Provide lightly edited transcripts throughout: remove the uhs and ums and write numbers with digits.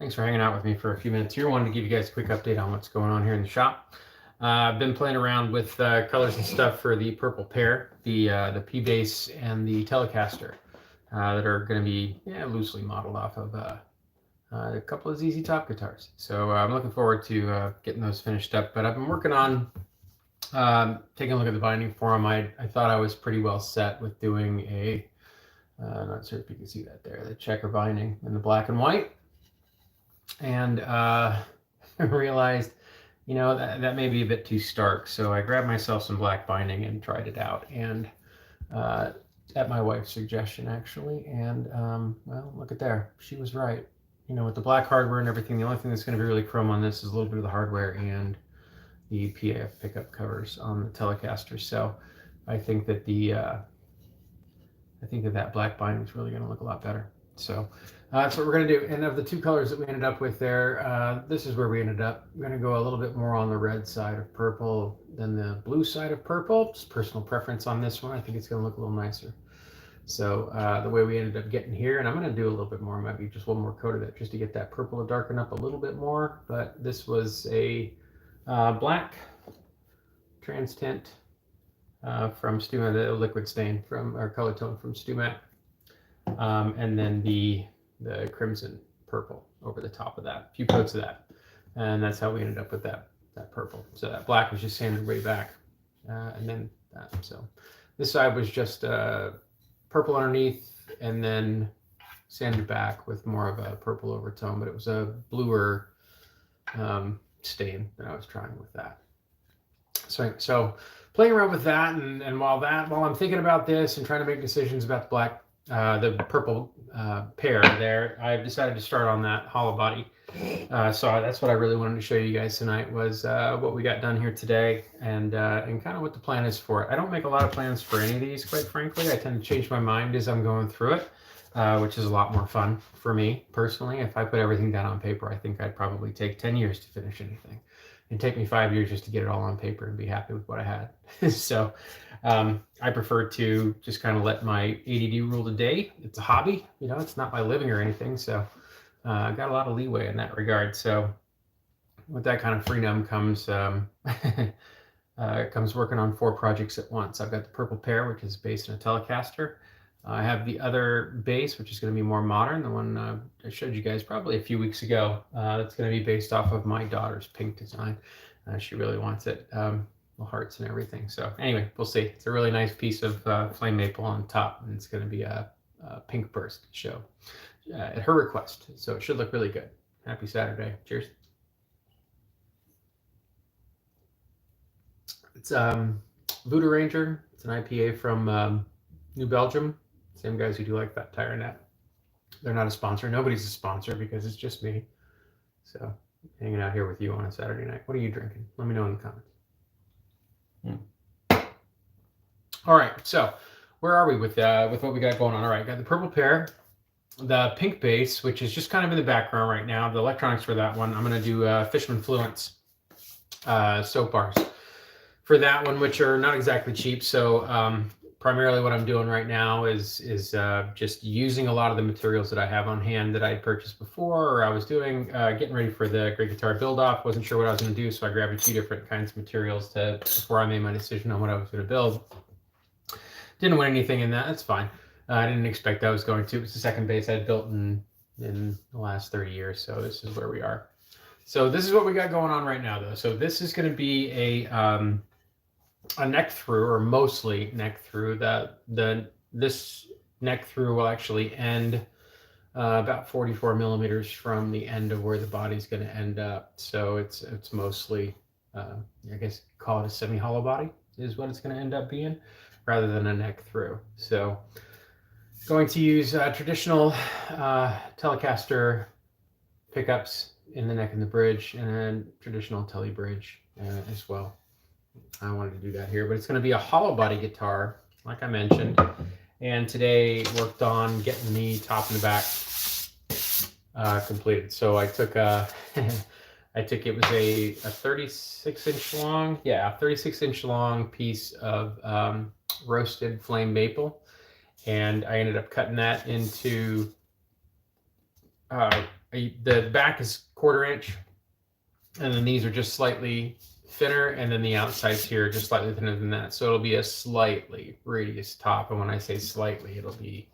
Thanks for hanging out with me for a few minutes here. I wanted to give you guys a quick update on what's going on here in the shop. I've been playing around with colors and stuff for the purple pair, the P-Bass and the Telecaster that are going to be loosely modeled off of a couple of ZZ Top guitars. So I'm looking forward to getting those finished up. But I've been working on taking a look at the binding for them. I thought I was pretty well set with doing a, not sure if you can see that there, the checker binding in the black and white. And I realized, that may be a bit too stark. So I grabbed myself some black binding and tried it out. And at my wife's suggestion, actually. And, well, look at there. She was right. With the black hardware and everything, the only thing that's going to be really chrome on this is a little bit of the hardware and the PAF pickup covers on the Telecaster. So I think that that black binding is really going to look a lot better. So that's what we're going to do. And of the two colors that we ended up with there, this is where we ended up. We're going to go a little bit more on the red side of purple than the blue side of purple. Just personal preference on this one. I think it's going to look a little nicer. So the way we ended up getting here, and I'm going to do a little bit more, maybe just one more coat of it just to get that purple to darken up a little bit more. But this was a black trans tint from StewMat, the liquid stain from our color tone from StewMat, and then the crimson purple over the top of that, a few coats of that, and that's how we ended up with that purple. So that black was just sanded way back, and then that. So this side was just purple underneath, and then sanded back with more of a purple overtone, but it was a bluer stain that I was trying with that. So playing around with that, and while I'm thinking about this and trying to make decisions about the purple pair there, I've decided to start on that hollow body. So that's what I really wanted to show you guys tonight, was what we got done here today, and kind of what the plan is for it. I don't make a lot of plans for any of these, quite frankly. I tend to change my mind as I'm going through it, which is a lot more fun for me personally. If I put everything down on paper, I think I'd probably take 10 years to finish anything. It'd take me 5 years just to get it all on paper and be happy with what I had. So I prefer to just kind of let my ADD rule the day. It's a hobby, it's not my living or anything. So I've got a lot of leeway in that regard. So with that kind of freedom comes comes working on 4 projects at once. I've got the purple pair, which is based on a Telecaster. I have the other bass, which is going to be more modern, the one I showed you guys probably a few weeks ago. That's going to be based off of my daughter's pink design. She really wants it, the hearts and everything. So anyway, we'll see. It's a really nice piece of flame maple on top, and it's going to be a pink burst show at her request. So it should look really good. Happy Saturday. Cheers. It's Voodoo Ranger. It's an IPA from New Belgium. Same guys who do like that Tire Net. They're not a sponsor. Nobody's a sponsor because it's just me. So hanging out here with you on a Saturday night. What are you drinking? Let me know in the comments. All right, so where are we with what we got going on? All right, got the purple pair, the pink bass, which is just kind of in the background right now. The electronics for that one, I'm going to do Fishman Fluence soap bars for that one, which are not exactly cheap. So primarily what I'm doing right now is just using a lot of the materials that I have on hand that I had purchased before, or I was doing, getting ready for the Great Guitar build-off. Wasn't sure what I was going to do, so I grabbed a few different kinds of materials before I made my decision on what I was going to build. Didn't win anything in that. That's fine. I didn't expect I was going to. It's the second bass I'd built in the last 30 years, so this is where we are. So this is what we got going on right now, though. So this is going to be a neck through, or mostly neck through. This neck through will actually end about 44 millimeters from the end of where the body's going to end up. So it's mostly, I guess, call it a semi-hollow body is what it's going to end up being, rather than a neck through. So going to use traditional Telecaster pickups in the neck and the bridge, and then traditional Tele bridge as well. I wanted to do that here, but it's going to be a hollow body guitar, like I mentioned. And today worked on getting the top and the back completed. So I took it was a 36-inch long, 36-inch long piece of roasted flame maple, and I ended up cutting that into The back is 1/4 inch, and then these are just slightly thinner, and then the outsides here are just slightly thinner than that. So it'll be a slightly radius top, and when I say slightly, it'll be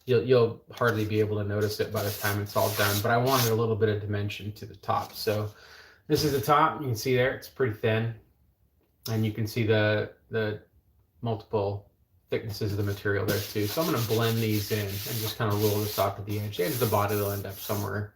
you'll hardly be able to notice it by the time it's all done. But I wanted a little bit of dimension to the top. So this is the top. You can see there, it's pretty thin, and you can see the multiple thicknesses of the material there too. So I'm going to blend these in and just kind of roll this off to the edge. The edge of the body will end up somewhere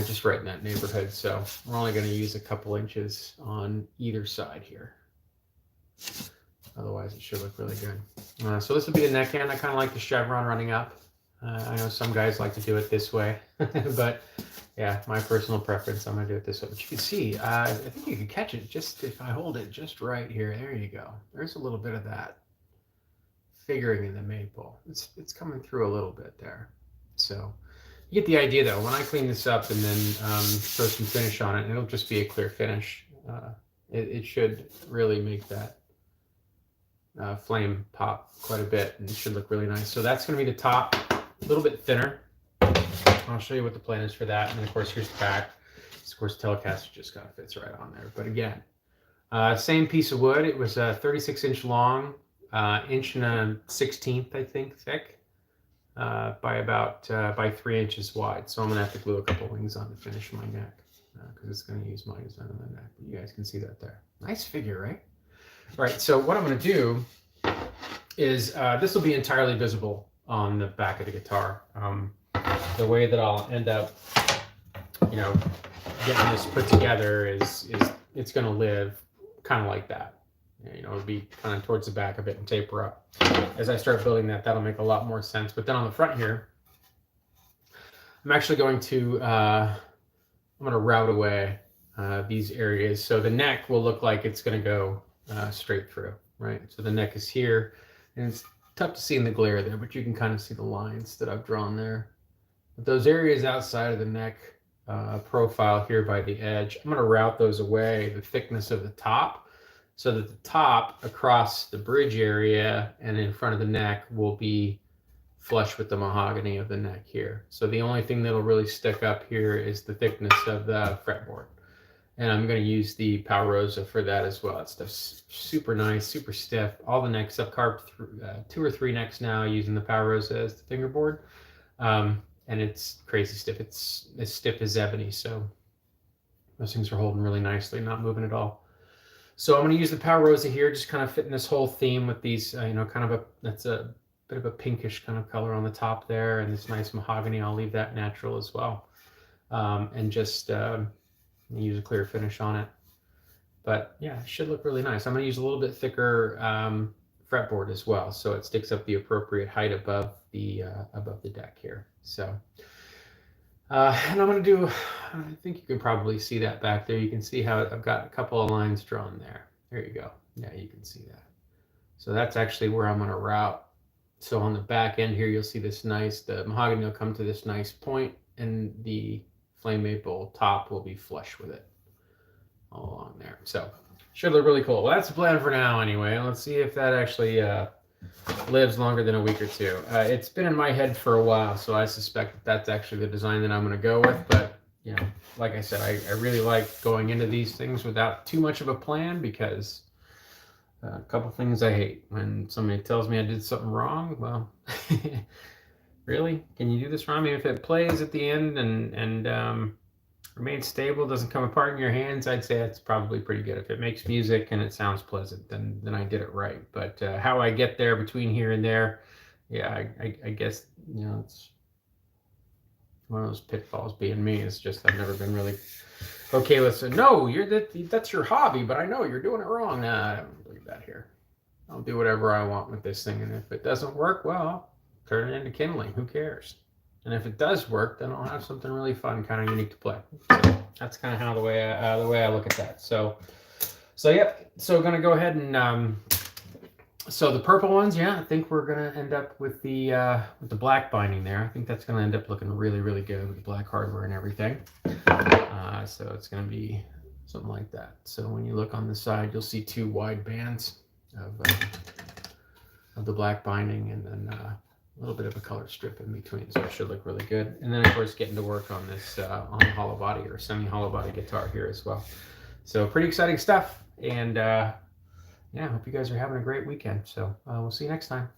just right in that neighborhood. So we're only going to use a couple inches on either side here. Otherwise, it should look really good. So this will be the neck end. I kind of like the chevron running up. I know some guys like to do it this way, but yeah, my personal preference, I'm going to do it this way. But you can see, I think you can catch it just if I hold it just right here. There you go. There's a little bit of that figuring in the maple. It's coming through a little bit there. So you get the idea though. When I clean this up and then throw some finish on it, it'll just be a clear finish. It should really make that flame pop quite a bit, and it should look really nice. So that's going to be the top, a little bit thinner. I'll show you what the plan is for that. And then of course, here's the back. Of course, Telecaster just kind of fits right on there. But again, same piece of wood. It was 36 inch long, inch and a 1/16, I think, thick, by about by 3 inches wide. So I'm gonna have to glue a couple wings on to finish my neck because it's gonna use my design on the neck. But you guys can see that there. Nice figure, right? All right. So what I'm gonna do is this will be entirely visible on the back of the guitar. The way that I'll end up, getting this put together is it's going to live kind of like that. It'll be kind of towards the back of it and taper up. As I start building that, that'll make a lot more sense. But then on the front here, I'm actually going to route away these areas. So the neck will look like it's going to go straight through, right? So the neck is here, and it's tough to see in the glare there, but you can kind of see the lines that I've drawn there. But those areas outside of the neck profile here by the edge, I'm going to route those away, the thickness of the top, so that the top across the bridge area and in front of the neck will be flush with the mahogany of the neck here. So the only thing that'll really stick up here is the thickness of the fretboard. And I'm going to use the Palrosa for that as well. That stuff's super nice, super stiff. All the necks, I've carved 2 or 3 necks now using the Palrosa as the fingerboard. And it's crazy stiff. It's as stiff as ebony. So those things are holding really nicely, not moving at all. So I'm going to use the Palrosa here, just kind of fitting this whole theme with these, that's a bit of a pinkish kind of color on the top there, and this nice mahogany. I'll leave that natural as well. And just use a clear finish on it. But yeah, it should look really nice. I'm going to use a little bit thicker fretboard as well, so it sticks up the appropriate height above the deck here. So, and I'm going to do, I think you can probably see that back there. You can see how I've got a couple of lines drawn there. There you go. Yeah, you can see that. So that's actually where I'm going to route. So on the back end here, you'll see this nice, the mahogany will come to this nice point, and the flame maple top will be flush with it all along there. So should look really cool. Well, that's the plan for now anyway. Let's see if that actually lives longer than a week or two. It's been in my head for a while, so I suspect that that's actually the design that I'm going to go with. But, like I said, I really like going into these things without too much of a plan, because a couple things I hate. When somebody tells me I did something wrong, well, really? Can you do this wrong? I mean, if it plays at the end and remains stable, doesn't come apart in your hands, I'd say that's probably pretty good. If it makes music and it sounds pleasant, then I did it right. But how I get there between here and there, yeah, I guess, it's one of those pitfalls being me. It's just I've never been really okay with saying, no, that's your hobby, but I know you're doing it wrong. Nah, I don't believe that here. I'll do whatever I want with this thing, and if it doesn't work, well, I'll turn it into kindling. Who cares? And if it does work, then I'll have something really fun, kind of unique to play. So that's kind of how the way I look at that. So yep. So gonna go ahead and so the purple ones, yeah, I think we're gonna end up with the black binding there. I think that's gonna end up looking really, really good with the black hardware and everything. So it's gonna be something like that. So when you look on the side, you'll see 2 wide bands of the black binding, and then a little bit of a color strip in between, so it should look really good. And then of course getting to work on this on the hollow body or semi hollow body guitar here as well. So pretty exciting stuff. And yeah, I hope you guys are having a great weekend. So we'll see you next time.